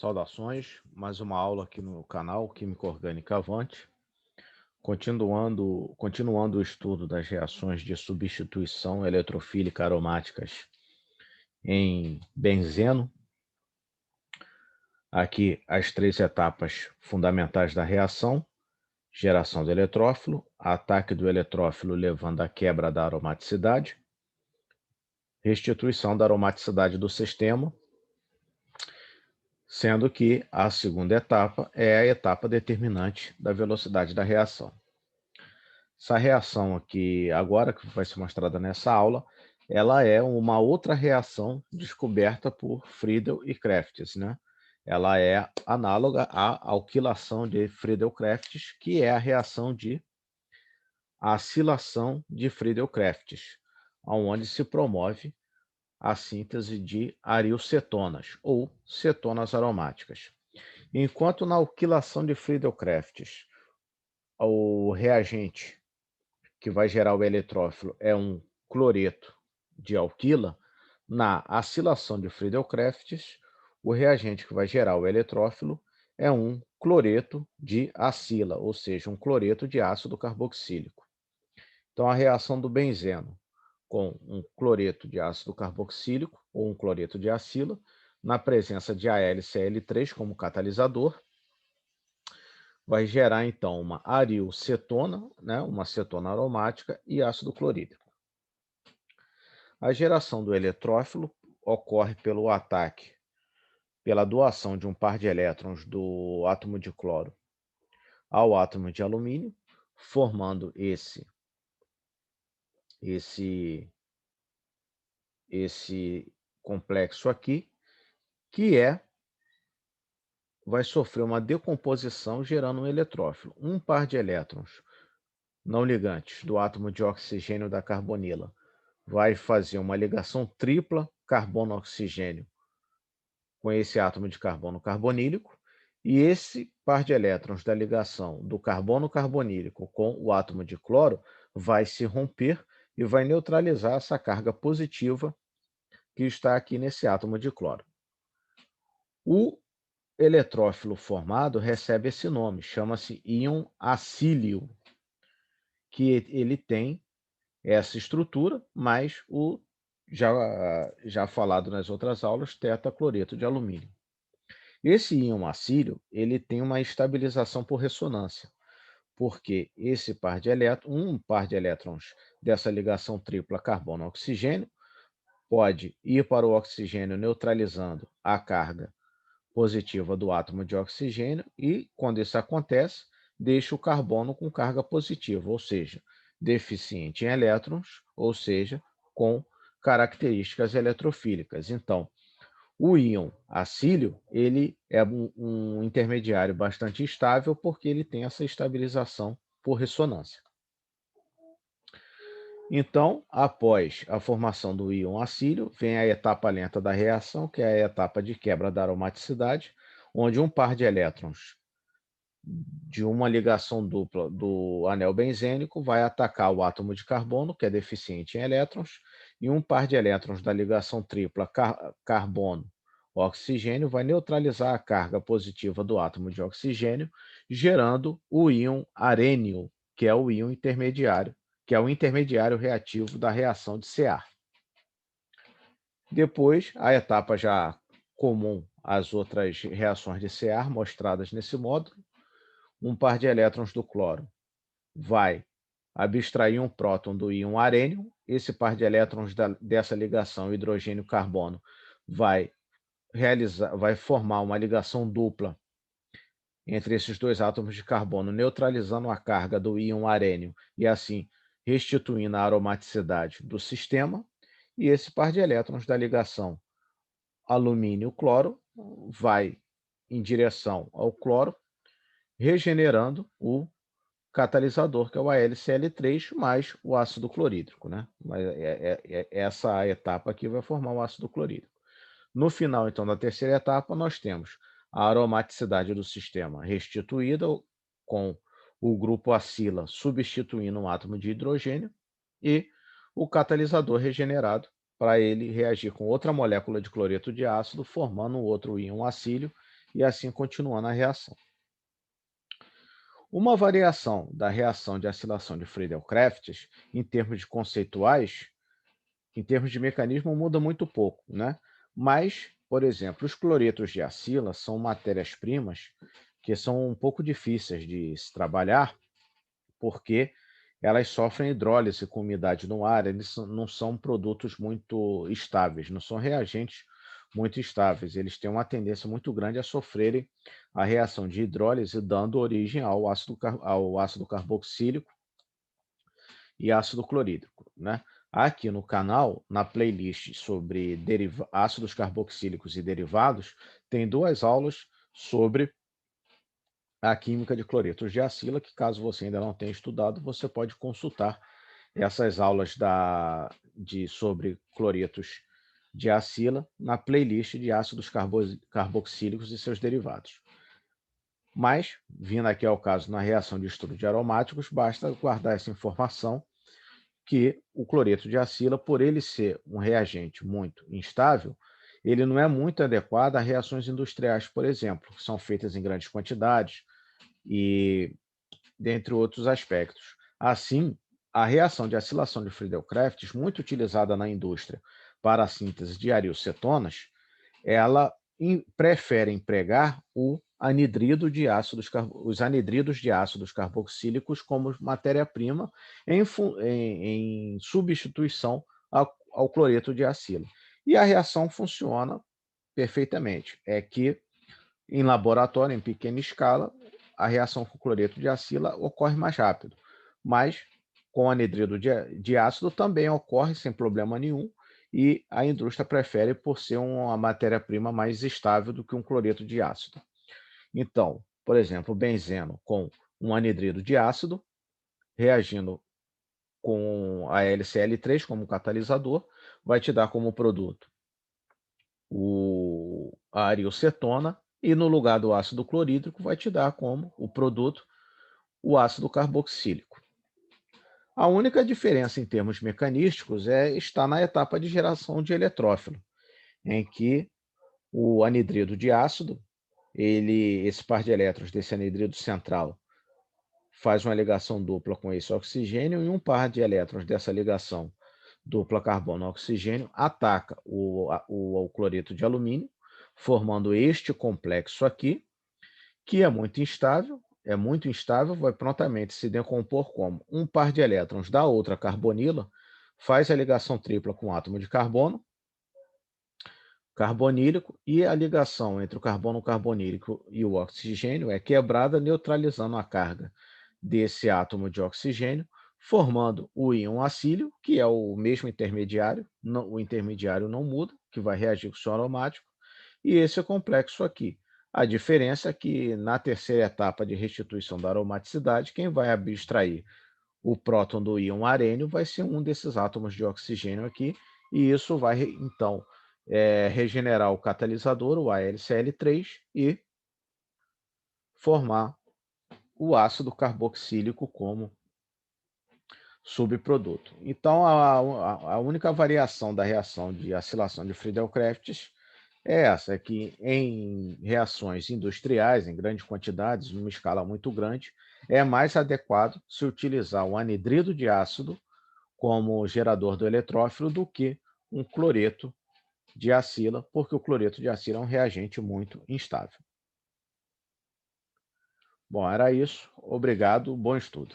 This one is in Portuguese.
Saudações, mais uma aula aqui no canal Química Orgânica Avante, continuando o estudo das reações de substituição eletrofílica aromáticas em benzeno. Aqui as três etapas fundamentais da reação: geração do eletrófilo, ataque do eletrófilo levando à quebra da aromaticidade, restituição da aromaticidade do sistema, sendo que a segunda etapa é a etapa determinante da velocidade da reação. Essa reação aqui, agora que vai ser mostrada nessa aula, ela é uma outra reação descoberta por Friedel e Crafts, né? Ela é análoga à alquilação de Friedel-Crafts, que é a reação de acilação de Friedel-Crafts, onde se promove a síntese de arilcetonas ou cetonas aromáticas. Enquanto na alquilação de Friedel-Crafts, o reagente que vai gerar o eletrófilo é um cloreto de alquila, na acilação de Friedel-Crafts, o reagente que vai gerar o eletrófilo é um cloreto de acila, ou seja, um cloreto de ácido carboxílico. Então, a reação do benzeno com um cloreto de ácido carboxílico ou um cloreto de acila, na presença de AlCl3 como catalisador, vai gerar então uma arilcetona, né, uma cetona aromática e ácido clorídrico. A geração do eletrófilo ocorre pelo ataque, pela doação de um par de elétrons do átomo de cloro ao átomo de alumínio, formando esse complexo aqui, que vai sofrer uma decomposição gerando um eletrófilo. Um par de elétrons não ligantes do átomo de oxigênio da carbonila vai fazer uma ligação tripla carbono-oxigênio com esse átomo de carbono carbonílico, e esse par de elétrons da ligação do carbono carbonílico com o átomo de cloro vai se romper e vai neutralizar essa carga positiva que está aqui nesse átomo de cloro. O eletrófilo formado recebe esse nome, chama-se íon acílio, que ele tem essa estrutura, mais o já falado nas outras aulas, tetacloreto de alumínio. Esse íon acílio, ele tem uma estabilização por ressonância, porque um par de elétrons dessa ligação tripla carbono-oxigênio pode ir para o oxigênio neutralizando a carga positiva do átomo de oxigênio e, quando isso acontece, deixa o carbono com carga positiva, ou seja, deficiente em elétrons, ou seja, com características eletrofílicas. Então, o íon acílio, ele é um intermediário bastante estável porque ele tem essa estabilização por ressonância. Então, após a formação do íon acílio, vem a etapa lenta da reação, que é a etapa de quebra da aromaticidade, onde um par de elétrons de uma ligação dupla do anel benzênico vai atacar o átomo de carbono, que é deficiente em elétrons, e um par de elétrons da ligação tripla carbono-oxigênio vai neutralizar a carga positiva do átomo de oxigênio, gerando o íon arênio, que é o íon intermediário, que é o intermediário reativo da reação de Ca. Depois, a etapa já comum às outras reações de Ca, mostradas nesse módulo, um par de elétrons do cloro vai abstrair um próton do íon arênio. Esse par de elétrons dessa ligação hidrogênio-carbono vai formar uma ligação dupla entre esses dois átomos de carbono, neutralizando a carga do íon arênio e assim restituindo a aromaticidade do sistema. E esse par de elétrons da ligação alumínio-cloro vai em direção ao cloro, regenerando o catalisador, que é o AlCl3, mais o ácido clorídrico, né? Mas essa etapa aqui vai formar o ácido clorídrico. No final, então, da terceira etapa, nós temos a aromaticidade do sistema restituída com o grupo acila substituindo um átomo de hidrogênio e o catalisador regenerado para ele reagir com outra molécula de cloreto de ácido, formando um outro íon acílio e assim continuando a reação. Uma variação da reação de acilação de Friedel-Crafts, em termos de conceituais, em termos de mecanismo, muda muito pouco, né? Mas, por exemplo, os cloretos de acila são matérias-primas que são um pouco difíceis de se trabalhar, porque elas sofrem hidrólise com umidade no ar, não são produtos muito estáveis, não são reagentes muito estáveis. Eles têm uma tendência muito grande a sofrerem a reação de hidrólise, dando origem ao ácido carboxílico e ácido clorídrico, né? Aqui no canal, na playlist sobre ácidos carboxílicos e derivados, tem duas aulas sobre a química de cloretos de acila, que caso você ainda não tenha estudado, você pode consultar essas aulas sobre cloretos de acila na playlist de ácidos carboxílicos e seus derivados. Mas, vindo aqui ao caso na reação de estudo de aromáticos, basta guardar essa informação que o cloreto de acila, por ele ser um reagente muito instável, ele não é muito adequado a reações industriais, por exemplo, que são feitas em grandes quantidades e dentre outros aspectos. Assim, a reação de acilação de Friedel-Crafts, muito utilizada na indústria para a síntese de ariocetonas, ela prefere empregar os anidridos de ácidos carboxílicos como matéria-prima em substituição ao cloreto de acila. E a reação funciona perfeitamente. É que em laboratório, em pequena escala, a reação com cloreto de acila ocorre mais rápido, mas com anidrido de ácido também ocorre sem problema nenhum, e a indústria prefere por ser uma matéria-prima mais estável do que um cloreto de ácido. Então, por exemplo, o benzeno com um anidrido de ácido, reagindo com a LCl3 como catalisador, vai te dar como produto a ariocetona, e no lugar do ácido clorídrico vai te dar como o produto o ácido carboxílico. A única diferença em termos mecanísticos está na etapa de geração de eletrófilo, em que o anidrido de ácido, esse par de elétrons desse anidrido central faz uma ligação dupla com esse oxigênio, e um par de elétrons dessa ligação dupla carbono-oxigênio ataca o cloreto de alumínio, formando este complexo aqui, que é muito instável, vai prontamente se decompor como um par de elétrons da outra carbonila, faz a ligação tripla com o átomo de carbono, carbonílico, e a ligação entre o carbono carbonílico e o oxigênio é quebrada, neutralizando a carga desse átomo de oxigênio, formando o íon acílio, que é o mesmo intermediário, o intermediário não muda, que vai reagir com o som aromático, e esse complexo aqui. A diferença é que na terceira etapa de restituição da aromaticidade, quem vai abstrair o próton do íon arênio vai ser um desses átomos de oxigênio aqui, e isso vai, então, regenerar o catalisador, o AlCl3, e formar o ácido carboxílico como subproduto. Então, a única variação da reação de acilação de Friedel-Crafts é essa, é que em reações industriais, em grandes quantidades, numa escala muito grande, é mais adequado se utilizar o anidrido de ácido como gerador do eletrófilo do que um cloreto de acila, porque o cloreto de acila é um reagente muito instável. Bom, era isso. Obrigado, bom estudo.